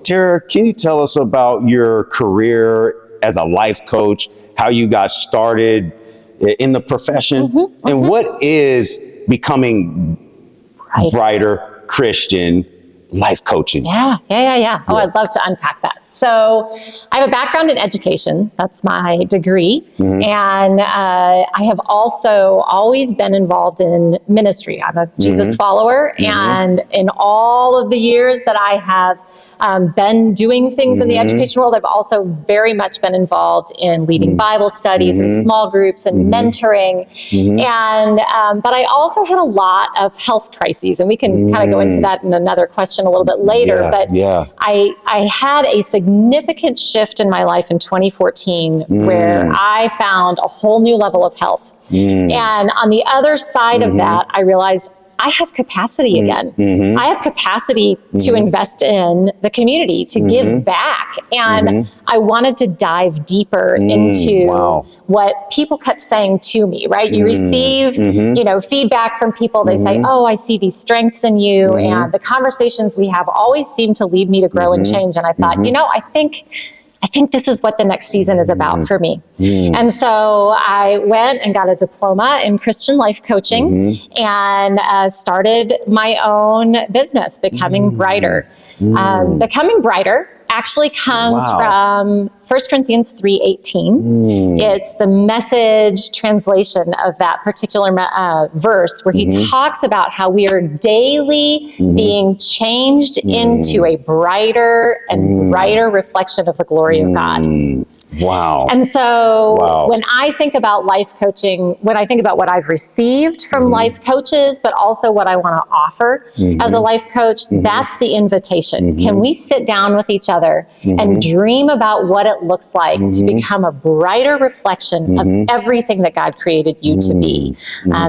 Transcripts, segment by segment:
Tara, can you tell us about your career as a life coach, how you got started in the profession, and what is becoming brighter Christian life coaching? Yeah. Oh, I'd love to unpack that. So I have a background in education. That's my degree. And I have also always been involved in ministry. I'm a Jesus follower. And in all of the years that I have been doing things in the education world, I've also very much been involved in leading Bible studies and small groups and mentoring. And but I also had a lot of health crises. And we can kind of go into that in another question a little bit later. I had a significant shift in my life in 2014 where I found a whole new level of health. And on the other side of that, I realized I have capacity again. I have capacity to invest in the community, to give back. And I wanted to dive deeper into what people kept saying to me, right? You receive, feedback from people. They say, oh, I see these strengths in you. And the conversations we have always seem to lead me to grow and change. And I thought, I think this is what the next season is about for me. And so I went and got a diploma in Christian life coaching and started my own business, Becoming Brighter. Becoming Brighter actually comes from 1 Corinthians 3:18. It's the Message translation of that particular verse where he talks about how we are daily being changed into a brighter and brighter reflection of the glory of God. And so when I think about life coaching, when I think about what I've received from life coaches, but also what I want to offer as a life coach, that's the invitation. Can we sit down with each other and dream about what it looks like to become a brighter reflection of everything that God created you to be,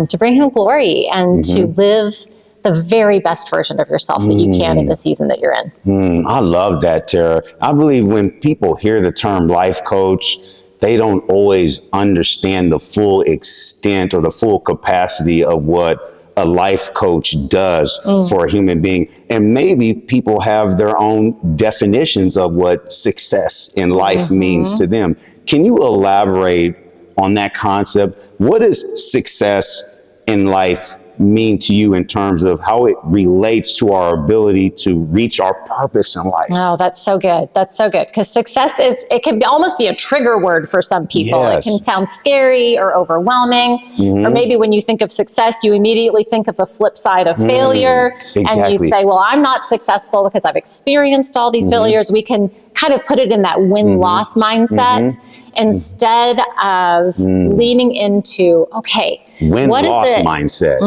to bring him glory and to live the very best version of yourself that you can in the season that you're in. I love that, Tara. I believe when people hear the term life coach, they don't always understand the full extent or the full capacity of what a life coach does for a human being. And maybe people have their own definitions of what success in life means to them. Can you elaborate on that concept? What does success in life mean to you in terms of how it relates to our ability to reach our purpose in life? Oh, that's so good. That's so good. Because success it can almost be a trigger word for some people. It can sound scary or overwhelming. Or maybe when you think of success, you immediately think of the flip side of failure. And you say, well, I'm not successful because I've experienced all these failures. We can kind of put it in that win-loss mindset instead of leaning into, okay, win-loss mindset.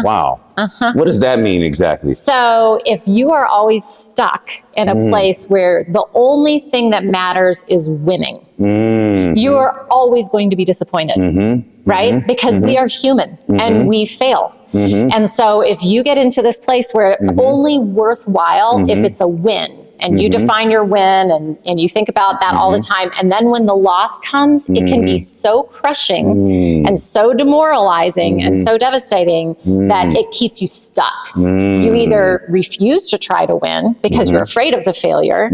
Wow. What does that mean exactly? So if you are always stuck in a place where the only thing that matters is winning, you are always going to be disappointed, right? Because we are human and we fail. And so if you get into this place where it's only worthwhile if it's a win, and you define your win and you think about that all the time, and then when the loss comes, it can be so crushing and so demoralizing and so devastating that it keeps you stuck. You either refuse to try to win because you're afraid of the failure,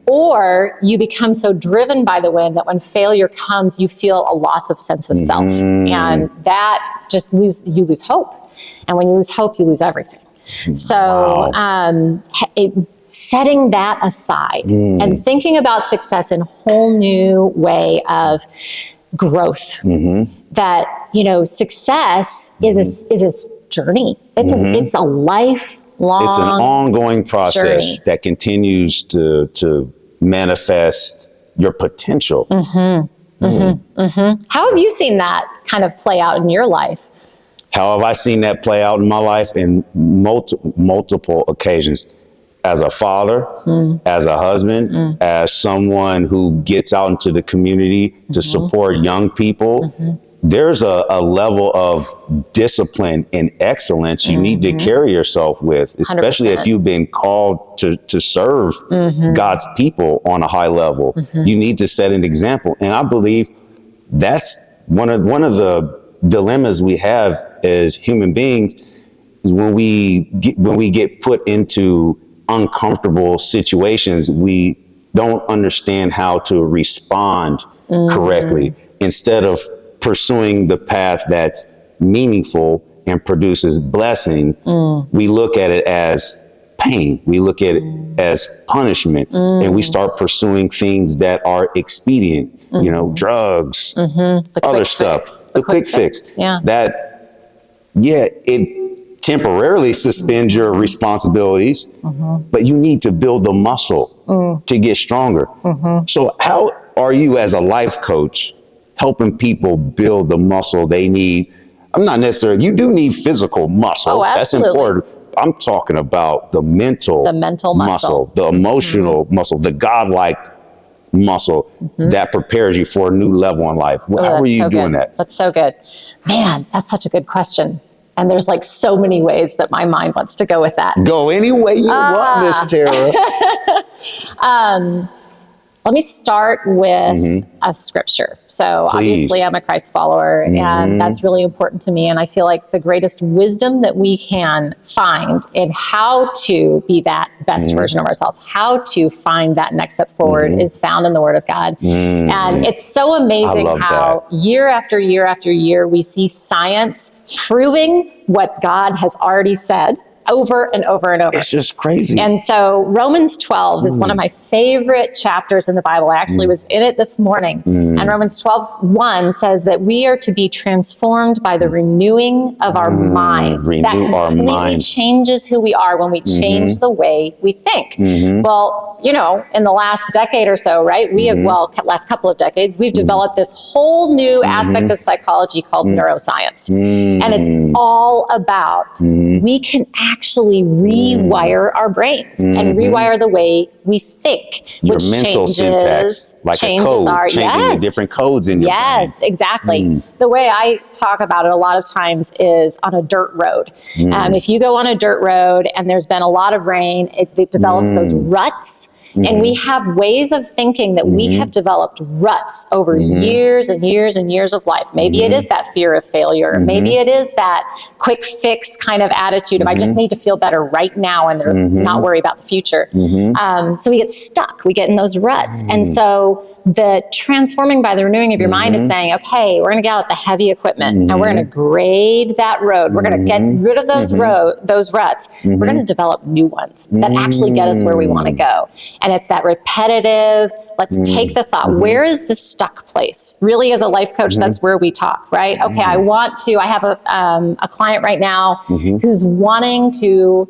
or you become so driven by the win that when failure comes, you feel a loss of sense of self. And that just you lose hope. And when you lose hope, you lose everything. So setting that aside and thinking about success in a whole new way of growth, that, success is a journey. It's a lifelong, it's an ongoing process journey that continues to manifest your potential. How have you seen that kind of play out in your life? How have I seen that play out in my life? In multiple occasions. As a father, as a husband, as someone who gets out into the community to support young people, there's a level of discipline and excellence you need to carry yourself with, especially 100%. If you've been called to serve God's people on a high level. You need to set an example. And I believe that's one of the dilemmas we have as human beings is when we get put into uncomfortable situations, we don't understand how to respond correctly. Instead of pursuing the path that's meaningful and produces blessing, we look at it as pain. We look at it as punishment, and we start pursuing things that are expedient, drugs, other stuff, the quick fix. It temporarily suspends your responsibilities, but you need to build the muscle to get stronger. So how are you as a life coach helping people build the muscle they need? I'm not necessarily, you do need physical muscle. Oh, that's important. I'm talking about the mental muscle, the emotional muscle, the godlike muscle that prepares you for a new level in life. How are you doing that? That's so good. Man, that's such a good question. And there's like so many ways that my mind wants to go with that. Go any way you want, Miss Tara. Let me start with a scripture. So obviously I'm a Christ follower, and that's really important to me. And I feel like the greatest wisdom that we can find in how to be that best version of ourselves, how to find that next step forward is found in the Word of God. And it's so amazing how year after year after year, we see science proving what God has already said over and over and over. It's just crazy. And so Romans 12 is one of my favorite chapters in the Bible. I actually was in it this morning. And Romans 12:1 says that we are to be transformed by the renewing of our mind. That completely changes who we are when we change the way we think. Well, in the last decade or so, right, we have, last couple of decades, we've developed this whole new aspect of psychology called neuroscience. And it's all about, we can actually rewire our brains and rewire the way we think. Your mental syntax, like a code, changing the different codes in your brain. Yes, exactly. The way I talk about it a lot of times is on a dirt road. If you go on a dirt road and there's been a lot of rain, it develops those ruts. And we have ways of thinking that we have developed ruts over years and years and years of life. Maybe it is that fear of failure. Maybe it is that quick fix kind of attitude of I just need to feel better right now and not worry about the future. So we get stuck. We get in those ruts. And so the transforming by the renewing of your mind is saying, okay, we're going to get out the heavy equipment and we're going to grade that road. We're going to get rid of those ruts. We're going to develop new ones that actually get us where we want to go. And it's that repetitive, let's take the thought, where is the stuck place? Really, as a life coach, that's where we talk, right? Okay, I have a client right now who's wanting to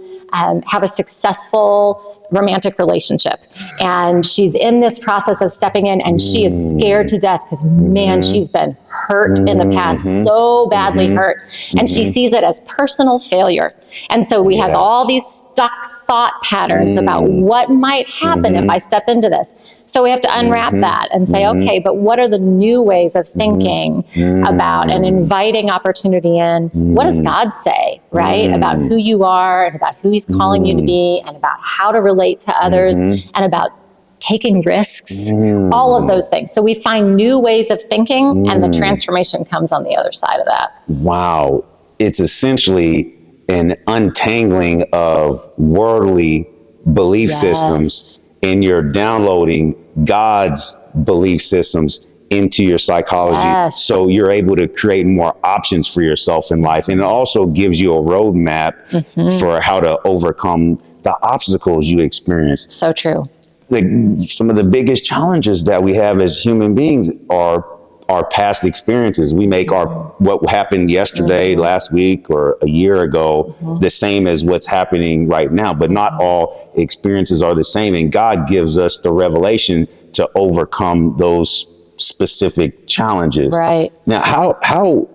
have a successful romantic relationship. And she's in this process of stepping in and she is scared to death because, man, she's been hurt in the past, so badly hurt. And she sees it as personal failure. And so we have all these stuck thought patterns about what might happen if I step into this. So we have to unwrap that and say, okay, but what are the new ways of thinking about and inviting opportunity in? What does God say, right? About who you are and about who he's calling you to be and about how to relate to others and about taking risks, all of those things. So we find new ways of thinking and the transformation comes on the other side of that. Wow. It's essentially an untangling of worldly belief systems, and you're downloading God's belief systems into your psychology. So you're able to create more options for yourself in life. And it also gives you a roadmap for how to overcome the obstacles you experience. So true. Like some of the biggest challenges that we have as human beings are our past experiences. We make what happened yesterday, last week, or a year ago, the same as what's happening right now. But not all experiences are the same. And God gives us the revelation to overcome those specific challenges. Right. Now, how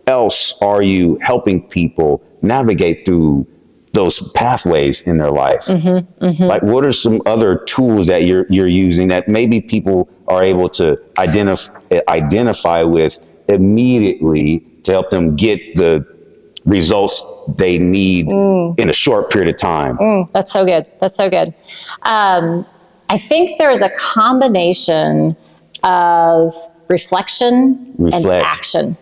else are you helping people navigate through those pathways in their life? Like, what are some other tools that you're using that maybe people are able to identify with immediately to help them get the results they need in a short period of time? That's so good. That's so good. I think there is a combination of reflection and action.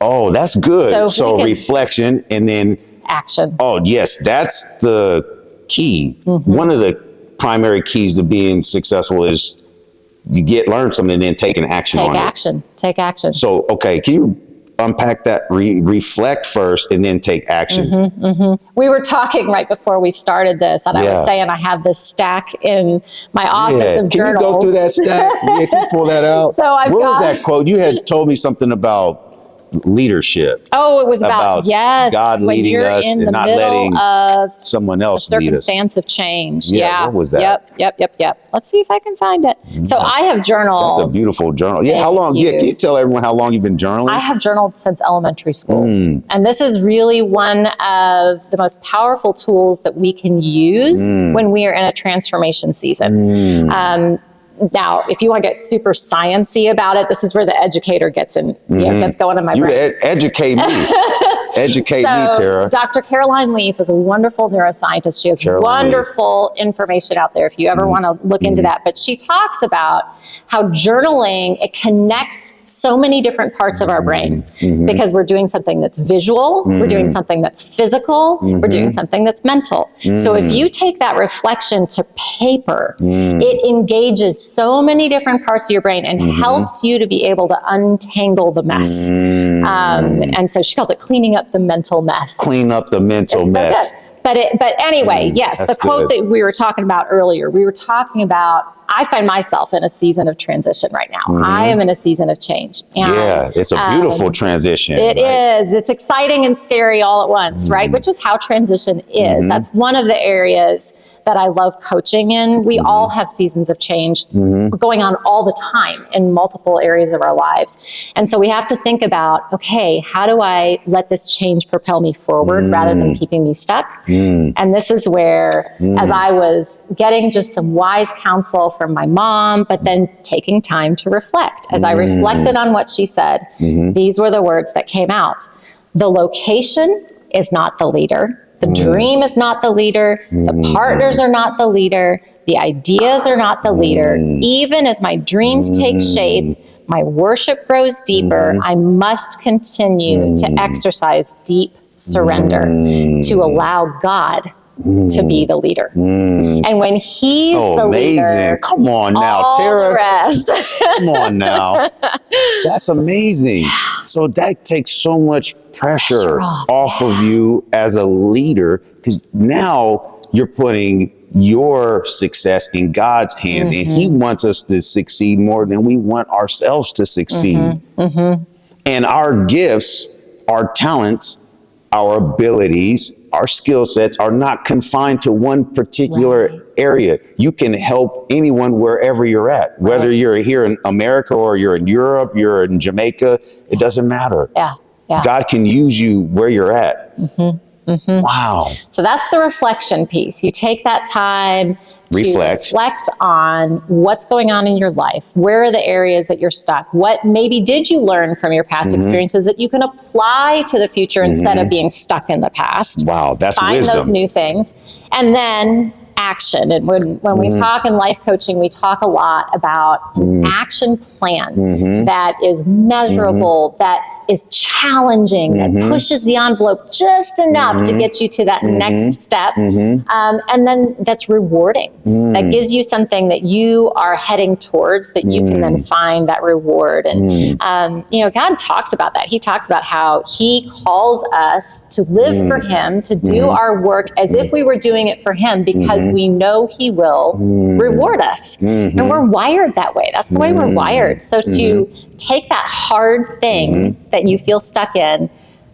Oh, that's good. So reflection and then action. Oh, yes, that's the key. One of the primary keys to being successful is you learn something and then take an action on it. Take action. So, okay, can you unpack that? Reflect first and then take action. We were talking right before we started this, and I was saying I have this stack in my office of journals. Can you go through that stack? Can you pull that out? So what was that quote? You had told me something about leadership. Oh, it was about God leading us and not letting someone else lead us. Circumstance of change. Yeah. What was that? Yep. Let's see if I can find it. So I have journaled. That's a beautiful journal. Yeah. How long? Yeah. Can you tell everyone how long you've been journaling? I have journaled since elementary school. And this is really one of the most powerful tools that we can use when we are in a transformation season. Now, if you want to get super sciencey about it, this is where the educator gets in, gets going in my brain. Educate me. Educate me, Tara. Dr. Caroline Leaf is a wonderful neuroscientist. She has wonderful information out there if you ever want to look into that. But she talks about how journaling, it connects so many different parts of our brain because we're doing something that's visual, we're doing something that's physical, we're doing something that's mental. So if you take that reflection to paper, it engages so many different parts of your brain and helps you to be able to untangle the mess. And so she calls it cleaning up the mental mess. Clean up the mental mess. So but anyway, yes, the quote that we were talking about earlier, we were talking about, I find myself in a season of transition right now. I am in a season of change. And, it's a beautiful transition. It is. It's exciting and scary all at once, right? Which is how transition is. That's one of the areas that I love coaching in. We all have seasons of change going on all the time in multiple areas of our lives. And so we have to think about, okay, how do I let this change propel me forward rather than keeping me stuck? And this is where, as I was getting just some wise counsel from my mom, but then taking time to reflect. As I reflected on what she said, these were the words that came out. The location is not the leader. The dream is not the leader. The partners are not the leader. The ideas are not the leader. Even as my dreams take shape, my worship grows deeper, I must continue to exercise deep surrender to allow God to be the leader. And when he's the leader, come on now, all Tara. the rest. Come on now. That's amazing. So that takes so much pressure off of you as a leader, because now you're putting your success in God's hands, and he wants us to succeed more than we want ourselves to succeed. And our gifts, our talents, our abilities, our skill sets are not confined to one particular area. You can help anyone wherever you're at, whether you're here in America or you're in Europe, you're in Jamaica, it doesn't matter. God can use you where you're at. Wow. So that's the reflection piece. You take that time to reflect on what's going on in your life. Where are the areas that you're stuck? What maybe did you learn from your past experiences that you can apply to the future instead of being stuck in the past? Wow, that's Find wisdom. those new things. And then action. And when we talk in life coaching, we talk a lot about an action plan that is measurable, that is challenging, that pushes the envelope just enough to get you to that next step. And then that's rewarding. That gives you something that you are heading towards that you can then find that reward. And, God talks about that. He talks about how he calls us to live for him, to do our work as if we were doing it for him, because we know he will reward us. And we're wired that way. That's the way we're wired. So to take that hard thing that you feel stuck in,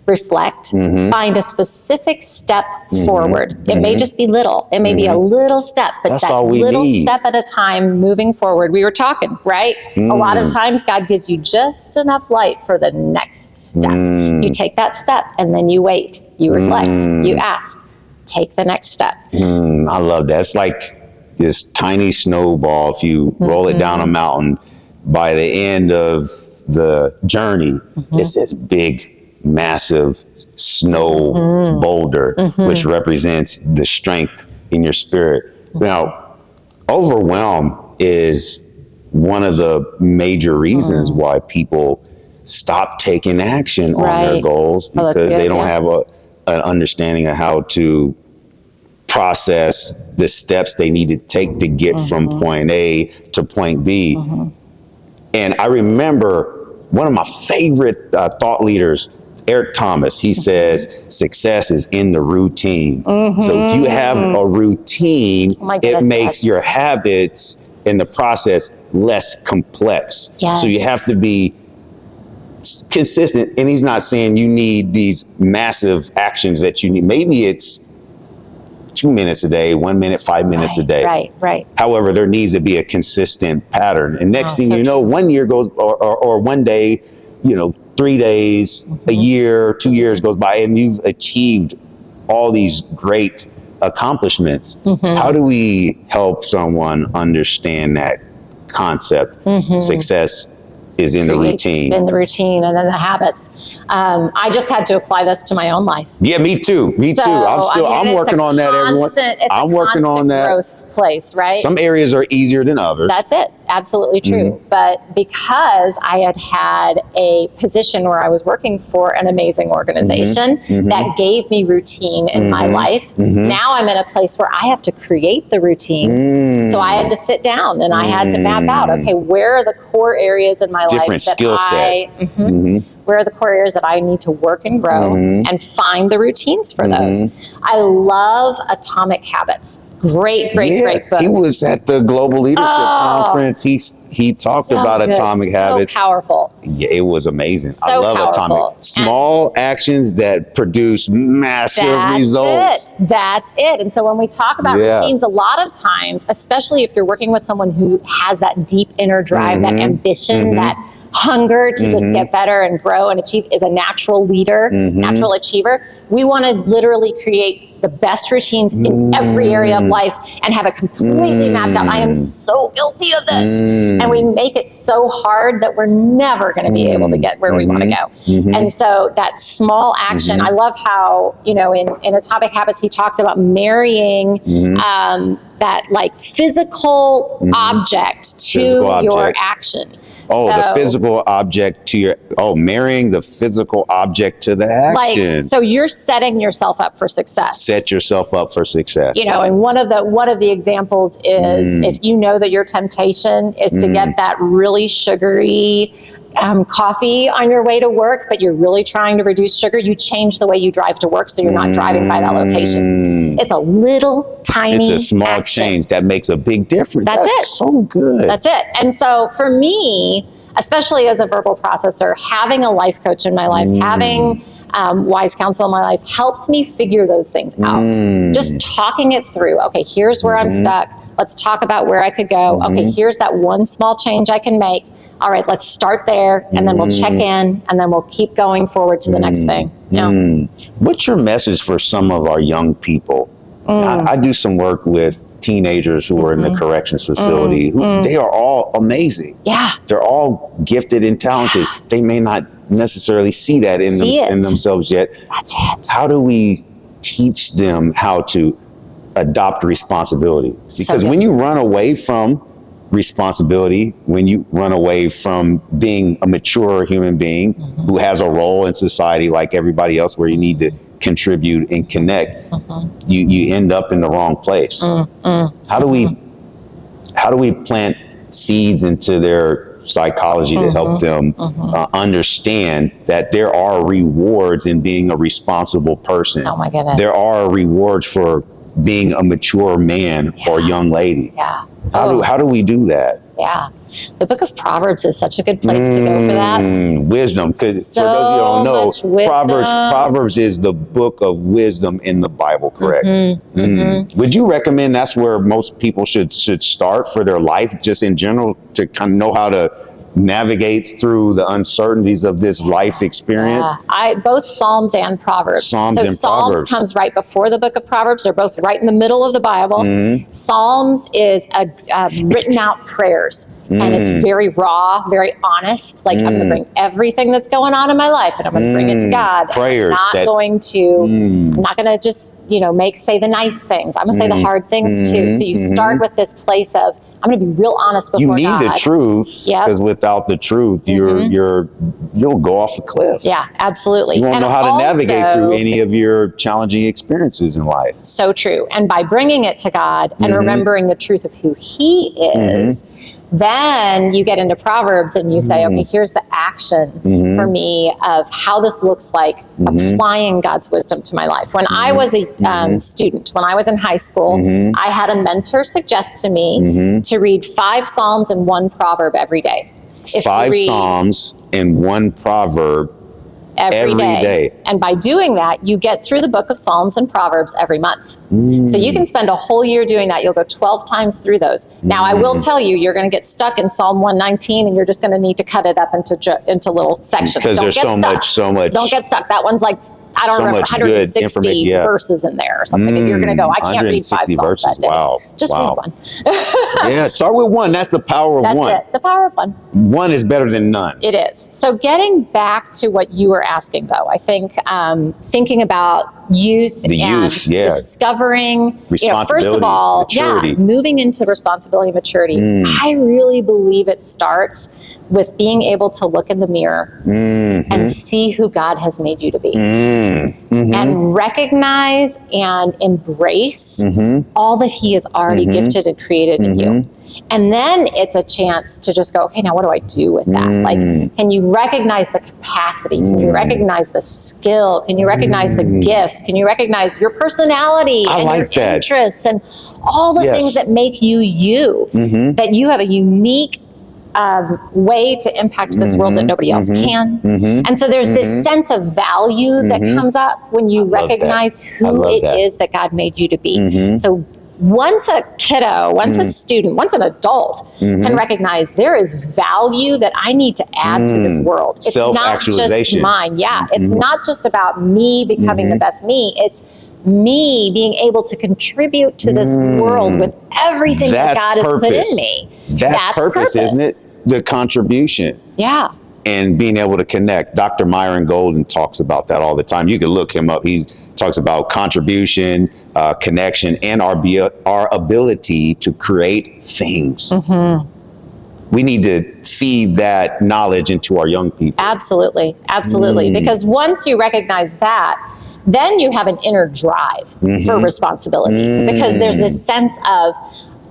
reflect, find a specific step forward. It may just be little. It may be a little step, but that's that little step at a time moving forward. We were talking, right? A lot of times God gives you just enough light for the next step. You take that step and then you wait, you reflect, you ask, take the next step. I love that. It's like this tiny snowball. If you roll it down a mountain, by the end of the journey, it's this big, massive snow boulder, which represents the strength in your spirit. Now, overwhelm is one of the major reasons why people stop taking action on their goals, because they don't have an understanding of how to process the steps they need to take to get from point A to point B. And I remember one of my favorite thought leaders, Eric Thomas, he says, success is in the routine. So if you have a routine, it makes your habits in the process less complex. So you have to be consistent. And he's not saying you need these massive actions that you need. Maybe it's 2 minutes a day, 1 minute, 5 minutes a day. Right. However, there needs to be a consistent pattern. And next thing you know, 1 year goes, or 1 day, 3 days, a year, 2 years goes by, and you've achieved all these great accomplishments. How do we help someone understand that concept? Success is in the routine. In the routine, and then the habits. I just had to apply this to my own life. Yeah, me too. I'm working on that, everyone. I'm working on that. Growth place, right? Some areas are easier than others. That's it. Absolutely true. But because I had a position where I was working for an amazing organization that gave me routine in my life, now I'm in a place where I have to create the routines. So I had to sit down and I had to map out, okay, where are the core areas in my life different skill set. Where are the core areas that I need to work and grow and find the routines for those. I love Atomic Habits. Great book. He was at the Global Leadership Conference. He talked about Atomic Habits. So powerful. Yeah, it was amazing. So I love powerful. Atomic. Small actions that produce massive results. That's it. And so when we talk about routines, a lot of times, especially if you're working with someone who has that deep inner drive, that ambition, that hunger to just get better and grow and achieve, is a natural leader, natural achiever. We want to literally create the best routines in every area of life and have it completely mapped out. I am so guilty of this. And we make it so hard that we're never going to be able to get where we want to go. And so that small action, I love how, in Atomic Habits, he talks about marrying that like physical object to your action. The physical object to your, marrying the physical object to the action. So you're setting yourself up for success. Set yourself up for success. And one of the examples is if you know that your temptation is to get that really sugary coffee on your way to work, but you're really trying to reduce sugar, you change the way you drive to work so you're not driving by that location. It's a little tiny It's a small action. change that makes a big difference. That's it. So good. That's it. And so for me, especially as a verbal processor, having a life coach in my life, having wise counsel in my life helps me figure those things out. Just talking it through. Okay, here's where I'm stuck. Let's talk about where I could go. Okay, here's that one small change I can make. All right, let's start there, and then we'll check in, and then we'll keep going forward to the next thing. What's your message for some of our young people? I do some work with teenagers who are in the corrections facility. They are all amazing. Yeah. They're all gifted and talented. They may not necessarily see that in themselves yet. That's it. How do we teach them how to adopt responsibility? Because when you run away from responsibility, when you run away from being a mature human being who has a role in society like everybody else, where you need to contribute and connect, you end up in the wrong place. How do we plant seeds into their psychology to help them understand that there are rewards in being a responsible person? Oh my goodness. There are rewards for being a mature man or young lady. How do we do that? The book of Proverbs is such a good place to go for that. Wisdom, because for those of you who don't know, Proverbs is the book of wisdom in the Bible, correct? Would you recommend that's where most people should start for their life, just in general, to kind of know how to navigate through the uncertainties of this life experience? Both Psalms and Proverbs. Psalms comes right before the book of Proverbs. They're both right in the middle of the Bible. Psalms is written out prayers. and it's very raw, very honest. Like, I'm going to bring everything that's going on in my life, and I'm going to bring it to God. Prayers. I'm not going to just, say the nice things. I'm going to say the hard things too. So you start with this place of, I'm going to be real honest before God. You need the truth, because without the truth, you'll go off a cliff. Yeah, absolutely. You won't know how to navigate through any of your challenging experiences in life. So true. And by bringing it to God and remembering the truth of who He is, then you get into Proverbs and you say, okay, here's the action for me of how this looks like applying God's wisdom to my life. When I was a student, when I was in high school, I had a mentor suggest to me to read 5 Psalms and 1 Proverb every day. 5 Psalms and 1 Proverb every day. And by doing that, you get through the book of Psalms and Proverbs every month. So you can spend a whole year doing that. You'll go 12 times through those. Now, I will tell you, you're going to get stuck in Psalm 119, and you're just going to need to cut it up into little sections. Because there's so much. Don't get stuck. That one's like, I don't remember, 160 verses in there or something. And you're going to go, I can't read 5 Psalms that day. Wow. Just read 1. Yeah, start with 1. That's the power of 1. That's it. The power of 1. 1 is better than none. It is. So getting back to what you were asking, though, I think thinking about youth discovering, first of all, maturity. Moving into responsibility and maturity. I really believe it starts with being able to look in the mirror and see who God has made you to be. And recognize and embrace all that He has already gifted and created in you. And then it's a chance to just go, okay, now what do I do with that? Like, can you recognize the capacity? Can you recognize the skill? Can you recognize the gifts? Can you recognize your personality and your interests and all the things that make you you, that you have a unique way to impact this world that nobody else can. And so there's this sense of value that comes up when you recognize who it is that God made you to be. So once a kiddo, once a student, once an adult can recognize there is value that I need to add to this world. It's not just mine. Yeah. It's not just about me becoming the best me. It's me being able to contribute to this world with everything that God has put in me. That's purpose, isn't it? The contribution. Yeah. And being able to connect. Dr. Myron Golden talks about that all the time. You can look him up. He talks about contribution, connection, and our ability to create things. We need to feed that knowledge into our young people. Absolutely. Absolutely. Because once you recognize that, then you have an inner drive for responsibility, because there's this sense of,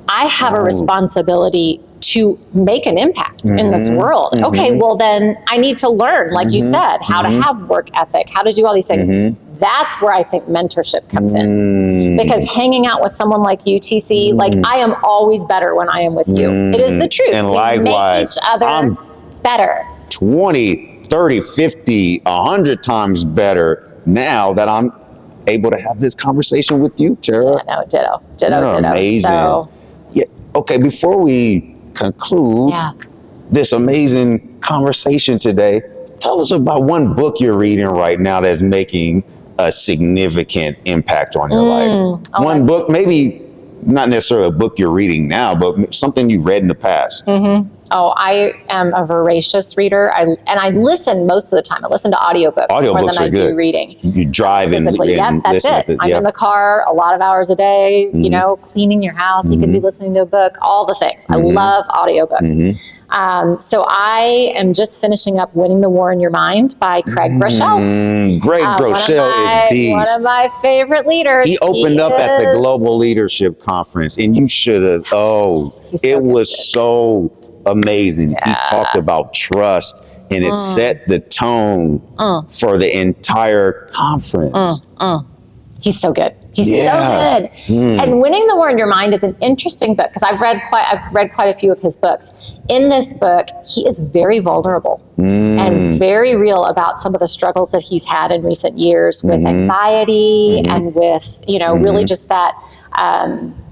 I have a responsibility to make an impact in this world. Okay, well then I need to learn, like you said, how to have work ethic, how to do all these things. That's where I think mentorship comes in. Because hanging out with someone like you, TC, like, I am always better when I am with you. It is the truth. And we likewise, make each other better. 20, 30, 50, 100 times better now that I'm able to have this conversation with you, Tara. Yeah, no, ditto. Amazing. So, okay, before we conclude this amazing conversation today, tell us about one book you're reading right now that's making a significant impact on your life. One book, maybe not necessarily a book you're reading now, but something you've read in the past. Oh, I am a voracious reader. I listen most of the time. I listen to audiobooks more than I do reading. You drive and physically. Yep, that's it. I'm in the car a lot of hours a day, cleaning your house. You could be listening to a book, all the things. I love audiobooks. So I am just finishing up Winning the War in Your Mind by Craig Groeschel. Greg Groeschel is beast. One of my favorite leaders. He opened up at the Global Leadership Conference, and you should have, it was so amazing. He talked about trust, and it set the tone for the entire conference. He's so good. He's so good. And Winning the War in Your Mind is an interesting book, because I've read quite a few of his books. In this book, he is very vulnerable and very real about some of the struggles that he's had in recent years with anxiety and with, really just that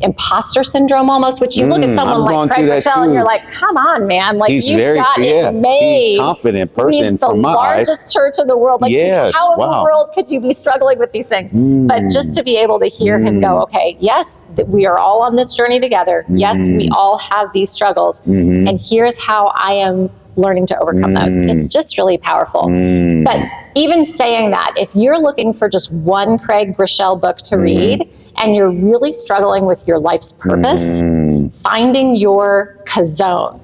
imposter syndrome almost, which you look at someone like Craig Groeschel and you're like, come on, man. Like, you've got it made. He's a confident person from my eyes. The largest church in the world. Like, how in the world could you be struggling with these things? But just to be able able to hear him go, okay, yes, we are all on this journey together. Yes, we all have these struggles. And here's how I am learning to overcome those. It's just really powerful. But even saying that, if you're looking for just one Craig Groeschel book to read, and you're really struggling with your life's purpose, finding your Chazone,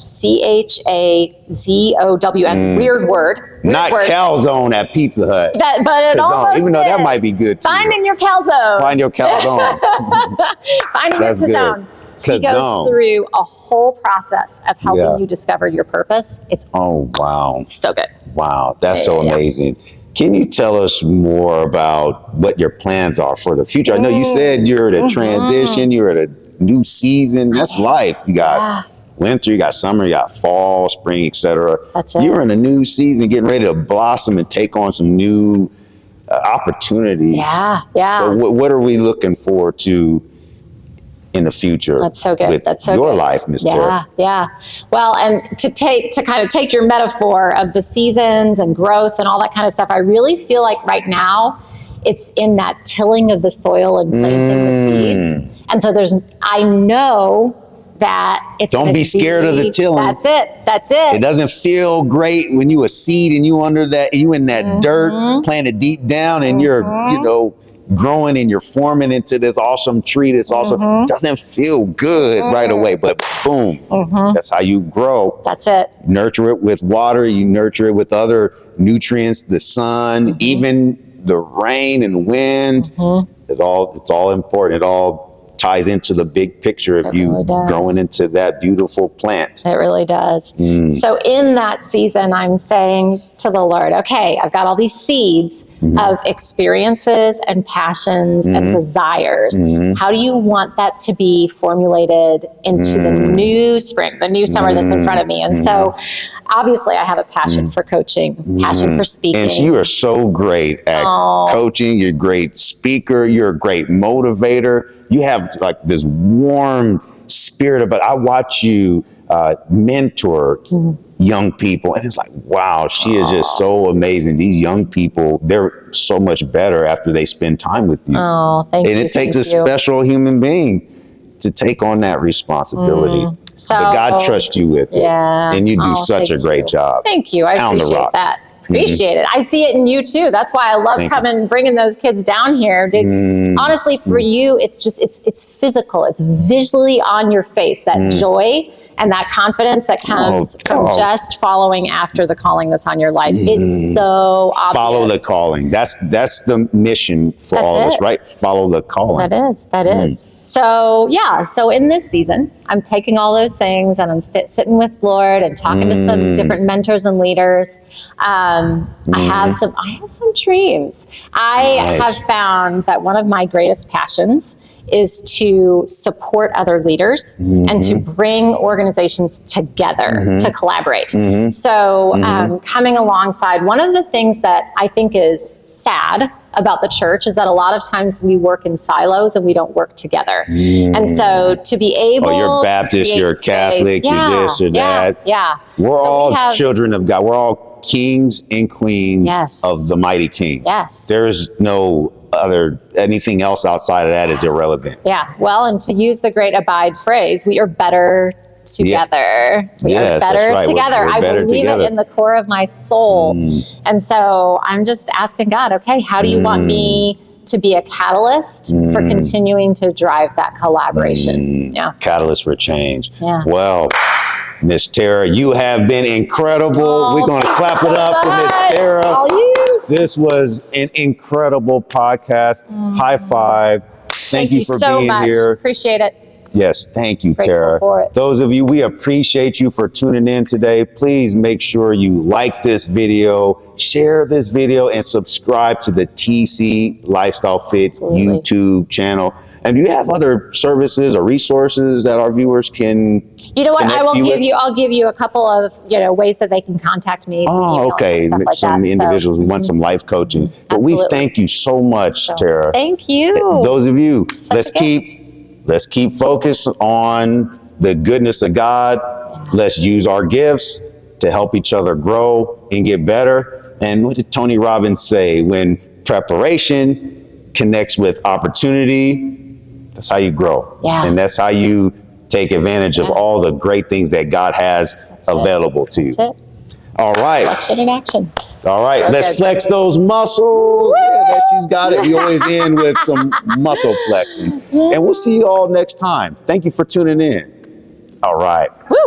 CHAZOWN, weird word. Not calzone at Pizza Hut. But it almost even though is. that might be good too. Finding your calzone. Find your calzone. Finding your Chazone. He goes through a whole process of helping you discover your purpose. It's so good. Wow, that's so amazing. Can you tell us more about what your plans are for the future? I know you said you're at a transition, you're at a new season. That's life. You got winter, you got summer, you got fall, spring, etc. That's it. You're in a new season, getting ready to blossom and take on some new opportunities. Yeah. So what are we looking forward to in the future? That's so good. With That's so your good. life, Ms. Tara. Yeah. Well, and to kind of take your metaphor of the seasons and growth and all that kind of stuff, I really feel like right now it's in that tilling of the soil and planting the seeds. And so I know that it's don't be scared of the tilling. That's it. It doesn't feel great when you a seed and you under that, you in that dirt, planted deep down, and you're, growing and you're forming into this awesome tree. This awesome doesn't feel good right away, but boom, that's how you grow. That's it. Nurture it with water. You nurture it with other nutrients, the sun, even the rain and wind. It's all important. It all ties into the big picture of you growing into that beautiful plant. It really does. So in that season, I'm saying to the Lord, okay, I've got all these seeds of experiences and passions and desires. How do you want that to be formulated into the new spring, the new summer that's in front of me? And so obviously I have a passion for coaching, passion for speaking. And you are so great at coaching. You're a great speaker. You're a great motivator. You have like this warm spirit about it. I watch you mentor young people, and it's like, wow, she is just so amazing. These young people, they're so much better after they spend time with you. Oh, thank you. And it takes a special human being to take on that responsibility. So, but God trusts you with it. And you do such a great job. Thank you. I appreciate that. Appreciate it. I see it in you too. That's why I love bringing those kids down here. Honestly, for you, it's physical. It's visually on your face, that joy and that confidence that comes from just following after the calling that's on your life. It's so obvious. Follow the calling. That's the mission for all of us, right? Follow the calling. That is. So in this season, I'm taking all those things and I'm sitting with Lord and talking to some different mentors and leaders. I have some dreams. I have found that one of my greatest passions is to support other leaders and to bring organizations together to collaborate. So coming alongside, one of the things that I think is sad about the church is that a lot of times we work in silos and we don't work together. And so to be able you're Baptist, you're Catholic, you're this or that. We're all children of God. We're all kings and queens of the mighty King. There's no anything else outside of that is irrelevant. Well, and to use the great Abide phrase, we are better together. We are better together. We're I better believe together. it in the core of my soul. And so I'm just asking God, okay, how do you want me to be a catalyst for continuing to drive that collaboration? Catalyst for change. Well, Miss Tara, you have been incredible. We're going to clap it up for Miss Tara. This was an incredible podcast. High five. Thank you for so being much. here. Appreciate it. Yes, thank you, Tara. Those of you, we appreciate you for tuning in today. Please make sure you like this video, share this video, and subscribe to the TC Lifestyle Fit YouTube channel. And do you have other services or resources that our viewers can? You know what? I'll give you a couple of ways that they can contact me. Okay. Some individuals want some life coaching. But we thank you so much, Tara. Thank you. Those of you, let's keep focused on the goodness of God. Let's use our gifts to help each other grow and get better. And what did Tony Robbins say? When preparation connects with opportunity, that's how you grow. Yeah. And that's how you take advantage of all the great things that God has available to you. That's it. All right. Flexion in action. All right. Let's flex those muscles. Yeah, that she's got it. We always end with some muscle flexing. And we'll see you all next time. Thank you for tuning in. All right. Woo!